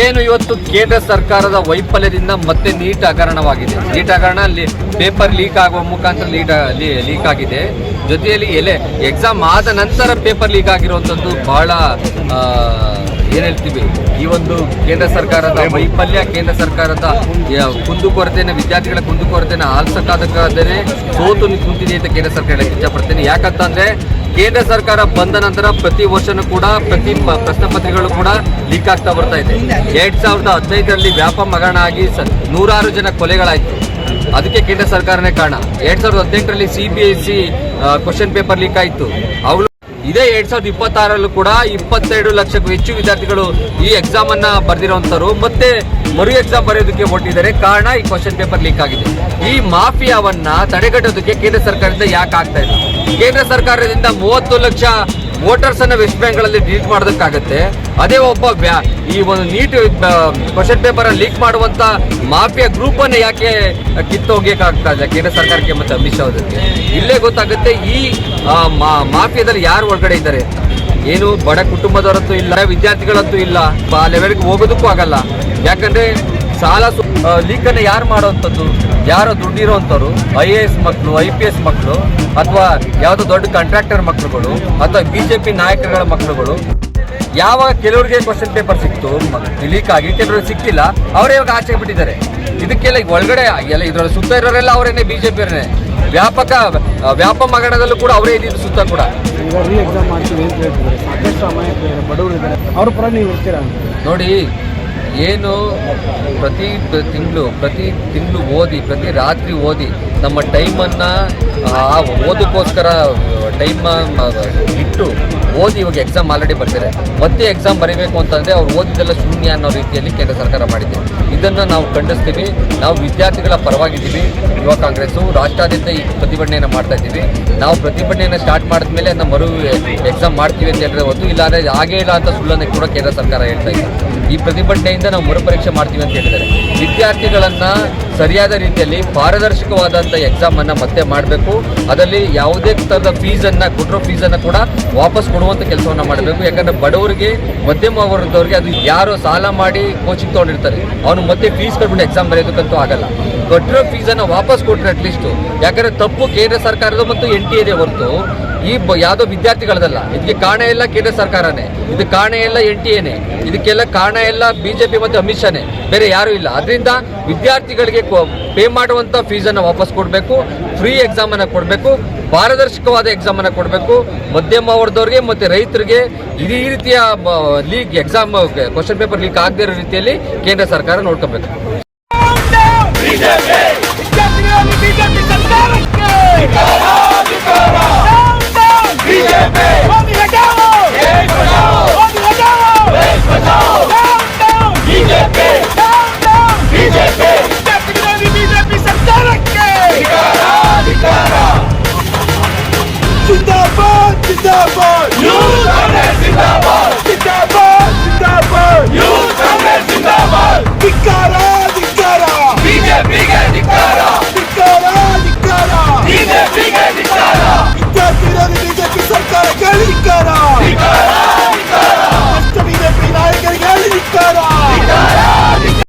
ಏನು ಇವತ್ತು ಕೇಂದ್ರ ಸರ್ಕಾರದ ವೈಫಲ್ಯದಿಂದ ಮತ್ತೆ ನೀಟ್ ಹಗರಣವಾಗಿದೆ. ನೀಟ್ ಹಗರಣ ಪೇಪರ್ ಲೀಕ್ ಆಗುವ ಮುಖಾಂತರ ಲೀಕ್ ಆಗಿದೆ. ಜೊತೆಯಲ್ಲಿ ಎಕ್ಸಾಮ್ ಆದ ನಂತರ ಪೇಪರ್ ಲೀಕ್ ಆಗಿರುವಂಥದ್ದು ಬಹಳ ಏನು ಹೇಳ್ತೀವಿ, ಈ ಒಂದು ಕೇಂದ್ರ ಸರ್ಕಾರದ ವೈಫಲ್ಯ, ಕೇಂದ್ರ ಸರ್ಕಾರದ ಕುಂದುಕೊರತೆಯನ್ನು, ವಿದ್ಯಾರ್ಥಿಗಳ ಕುಂದುಕೊರತೆಯನ್ನು ಆಲ್ಸಕ್ಕಾಗದೇ ಸೋತು ಕುಂತಿದೆ ಅಂತ ಕೇಂದ್ರ ಸರ್ಕಾರ ಹೇಳಕ್ಕೆ ಇಷ್ಟಪಡ್ತೇನೆ. ಯಾಕಂತಂದ್ರೆ ಕೇಂದ್ರ ಸರ್ಕಾರ ಬಂದ ನಂತರ ಪ್ರತಿ ವರ್ಷನೂ ಕೂಡ ಪ್ರತಿ ಪ್ರಶ್ನೆ ಪತ್ರಿಕೆಗಳು ಕೂಡ ಲೀಕ್ ಆಗ್ತಾ ಬರ್ತಾ ಇದೆ. 2015ರಲ್ಲಿ ವ್ಯಾಪಕ ಹಗರಣ ಆಗಿ 106 ಜನ ಕೊಲೆಗಳಾಯಿತು. ಅದಕ್ಕೆ ಕೇಂದ್ರ ಸರ್ಕಾರನೇ ಕಾರಣ. 2018ರಲ್ಲಿ CBSE ಕ್ವಶನ್ ಪೇಪರ್ ಲೀಕ್ ಆಯಿತು. ಅವು ಇದೇ 2026ರಲ್ಲೂ ಕೂಡ 22 ಲಕ್ಷಕ್ಕೂ ಹೆಚ್ಚು ವಿದ್ಯಾರ್ಥಿಗಳು ಈ ಎಕ್ಸಾಮ್ ಅನ್ನ ಬರೆದಿರುವಂತರು ಮತ್ತೆ ಮರು ಎಕ್ಸಾಮ್ ಬರೆಯೋದಕ್ಕೆ ಹೊರಟಿದ್ದಾರೆ. ಕಾರಣ ಈ ಕ್ವಶನ್ ಪೇಪರ್ ಲೀಕ್ ಆಗಿದೆ. ಈ ಮಾಫಿಯಾವನ್ನ ತಡೆಗಟ್ಟೋದಕ್ಕೆ ಕೇಂದ್ರ ಸರ್ಕಾರದಿಂದ ಯಾಕೆ ಆಗ್ತಾ ಇದೆ? ಕೇಂದ್ರ ಸರ್ಕಾರದಿಂದ 30 ಲಕ್ಷ ವೋಟರ್ಸ್ ಅನ್ನ ವೆಸ್ಟ್ ಬೆಂಗಾಲಲ್ಲಿ ಡಿಲೀಟ್ ಮಾಡೋದಕ್ಕಾಗತ್ತೆ. ಅದೇ ಒಬ್ಬ ಈ ಒಂದು ನೀಟ್ ಕ್ವಶನ್ ಪೇಪರ್ ಲೀಕ್ ಮಾಡುವಂತ ಮಾಫಿಯಾ ಗ್ರೂಪ್ ಅನ್ನ ಯಾಕೆ ಕಿತ್ತೋಗ್ಬೇಕಾಗ್ತಾ ಇದೆ ಕೇಂದ್ರ ಸರ್ಕಾರಕ್ಕೆ ಮತ್ತೆ ಅಮಿತ್ ಶಾ ಅವರಿಗೆ? ಇಲ್ಲೇ ಗೊತ್ತಾಗುತ್ತೆ ಈ ಮಾಫಿಯಾದಲ್ಲಿ ಯಾರು ಒಳಗಡೆ ಇದ್ದಾರೆ. ಏನು ಬಡ ಕುಟುಂಬದವರಂತೂ ಇಲ್ಲ, ವಿದ್ಯಾರ್ಥಿಗಳಂತೂ ಇಲ್ಲ, ಆ ಲೆವೆಲ್ಗೆ ಹೋಗೋದಕ್ಕೂ ಆಗಲ್ಲ. ಯಾಕಂದ್ರೆ ಸಾಲ ಲೀಕ್ ಅನ್ನ ಯಾರು ಮಾಡೋವಂಥದ್ದು? ಯಾರೋ ದುಡ್ಡಿರೋವಂಥವ್ರು, IAS ಮಕ್ಕಳು, IPS ಮಕ್ಕಳು, ಅಥವಾ ಯಾವುದೋ ದೊಡ್ಡ ಕಾಂಟ್ರಾಕ್ಟರ್ ಮಕ್ಕಳುಗಳು, ಅಥವಾ BJP ನಾಯಕರುಗಳ ಮಕ್ಕಳುಗಳು. ಯಾವಾಗ ಕೆಲವರಿಗೆ ಕ್ವಶನ್ ಪೇಪರ್ ಸಿಕ್ತು ಲೀಕ್ ಆಗಿ, ಕೆಲವರಿಗೆ ಸಿಕ್ಕಿಲ್ಲ, ಅವರೇ ಇವಾಗ ಆಚೆ ಬಿಟ್ಟಿದ್ದಾರೆ. ಇದಕ್ಕೆಲ್ಲ ಒಳಗಡೆ ಎಲ್ಲ ಇದರಲ್ಲಿ ಸುತ್ತ ಇರೋರೆಲ್ಲ ಅವರೇನೆ, BJP ಅವರೇನೆ. ವ್ಯಾಪಕ ಹಗರಣದಲ್ಲೂ ಕೂಡ ಅವರೇ ಇದ್ದಿದ್ದು ಸುತ್ತ ಕೂಡ. ಎಕ್ಸಾಮ್ ಮಾಡ್ತೀವಿ ಅಂತ ಹೇಳ್ತಿದ್ದಾರೆ. ಸಾಕಷ್ಟು ಅಮಾಯಕರು ಬಡವರು ಇದ್ದಾರೆ, ಅವ್ರ ಪರ ನೀವು ಇರ್ತೀರಾ? ನೋಡಿ, ಏನು ಪ್ರತಿ ತಿಂಗಳು ಓದಿ, ಪ್ರತಿ ರಾತ್ರಿ ಓದಿ ನಮ್ಮ ಟೈಮನ್ನು ಓದಕ್ಕೋಸ್ಕರ ಟೈಮ್ ಇಟ್ಟು ಓದಿ ಇವಾಗ ಎಕ್ಸಾಮ್ ಆಲ್ರೆಡಿ ಬರ್ತಾರೆ. ಮತ್ತೆ ಎಕ್ಸಾಮ್ ಬರೀಬೇಕು ಅಂತಂದರೆ ಅವ್ರು ಓದಿದ್ದೆಲ್ಲ ಶೂನ್ಯ ಅನ್ನೋ ರೀತಿಯಲ್ಲಿ ಕೇಂದ್ರ ಸರ್ಕಾರ ಮಾಡಿದೆ. ಇದನ್ನು ನಾವು ಖಂಡಿಸ್ತೀವಿ. ನಾವು ವಿದ್ಯಾರ್ಥಿಗಳ ಪರವಾಗಿದ್ದೀವಿ. ಯುವ ಕಾಂಗ್ರೆಸ್ಸು ರಾಷ್ಟ್ರಾದ್ಯಂತ ಈ ಪ್ರತಿಭಟನೆಯನ್ನು ಮಾಡ್ತಾ ಇದ್ದೀವಿ. ನಾವು ಪ್ರತಿಭಟನೆಯನ್ನು ಸ್ಟಾರ್ಟ್ ಮಾಡಿದ್ಮೇಲೆ ಅದನ್ನ ಮರು ಎಕ್ಸಾಮ್ ಮಾಡ್ತೀವಿ ಅಂತ ಹೇಳಿದ್ರೆ ಹೊತ್ತು, ಇಲ್ಲಾಂದರೆ ಹಾಗೇ ಇಲ್ಲ ಅಂತ ಸುಳ್ಳನ್ನು ಕೂಡ ಕೇಂದ್ರ ಸರ್ಕಾರ ಹೇಳ್ತಾ ಇದೆ. ಈ ಪ್ರತಿಭಟನೆಯಿಂದ ನಾವು ಮರುಪರೀಕ್ಷೆ ಮಾಡ್ತೀವಿ ಅಂತ ಹೇಳಿದ್ದಾರೆ. ವಿದ್ಯಾರ್ಥಿಗಳನ್ನು ಸರಿಯಾದ ರೀತಿಯಲ್ಲಿ ಪಾರದರ್ಶಕವಾದಂಥ ಎಕ್ಸಾಮನ್ನು ಮತ್ತೆ ಮಾಡಬೇಕು. ಅದರಲ್ಲಿ ಯಾವುದೇ ಥರದ ಕೊಟ್ಟಿರೋ ಫೀಸನ್ನು ಕೂಡ ವಾಪಸ್ ಕೊಡುವಂಥ ಕೆಲಸವನ್ನು ಮಾಡಬೇಕು. ಯಾಕಂದರೆ ಬಡವರಿಗೆ, ಮಧ್ಯಮ ವರ್ಗದವ್ರಿಗೆ, ಅದು ಯಾರೋ ಸಾಲ ಮಾಡಿ ಕೋಚಿಂಗ್ ತೊಗೊಂಡಿರ್ತಾರೆ, ಅವನು ಮತ್ತೆ ಫೀಸ್ ಕೊಟ್ಬಿಟ್ಟು ಎಕ್ಸಾಮ್ ಬರೆಯೋದಕ್ಕಂತೂ ಆಗಲ್ಲ. ಕೊಟ್ಟಿರೋ ಫೀಸನ್ನು ವಾಪಸ್ ಕೊಟ್ಟರೆ ಅಟ್ಲೀಸ್ಟು. ಯಾಕಂದರೆ ತಪ್ಪು ಕೇಂದ್ರ ಸರ್ಕಾರದ ಮತ್ತು NTA ಹೊರತು ಈ ಯಾವುದೋ ವಿದ್ಯಾರ್ಥಿಗಳದಲ್ಲ. ಇದಕ್ಕೆ ಕಾರಣ ಎಲ್ಲ ಕೇಂದ್ರ ಸರ್ಕಾರನೇ, ಇದಕ್ಕೆ ಕಾರಣ ಎಲ್ಲ NTAನೇ, ಇದಕ್ಕೆಲ್ಲ ಕಾರಣ ಎಲ್ಲ BJP ಮತ್ತು ಅಮಿತ್ ಶಾನೇ, ಬೇರೆ ಯಾರೂ ಇಲ್ಲ. ಅದರಿಂದ ವಿದ್ಯಾರ್ಥಿಗಳಿಗೆ ಪೇ ಮಾಡುವಂಥ ಫೀಸನ್ನು ವಾಪಸ್ ಕೊಡಬೇಕು, ಫ್ರೀ ಎಕ್ಸಾಮನ್ನು ಕೊಡಬೇಕು, ಪಾರದರ್ಶಕವಾದ ಎಕ್ಸಾಮನ್ನು ಕೊಡಬೇಕು. ಮಧ್ಯಮ ವರ್ಗದವ್ರಿಗೆ ಮತ್ತು ರೈತರಿಗೆ ಈ ರೀತಿಯ leak exam question paper leak ಆಗದೇ ಇರೋ ರೀತಿಯಲ್ಲಿ ಕೇಂದ್ರ ಸರ್ಕಾರ ನೋಡ್ಕೋಬೇಕು.